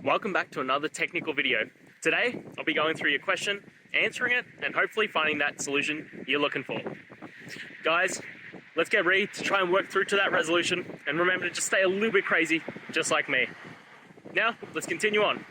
Welcome back to another technical video. Today, I'll be going through your question, answering it, and hopefully finding that solution you're looking for. Guys, let's get ready to try and work through to that resolution, and remember to just stay a little bit crazy, just like me. Now, let's continue on.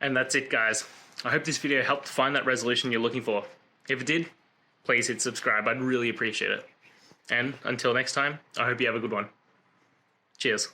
And that's it, guys. I hope this video helped find that resolution you're looking for. If it did, please hit subscribe. I'd really appreciate it. And until next time, I hope you have a good one. Cheers.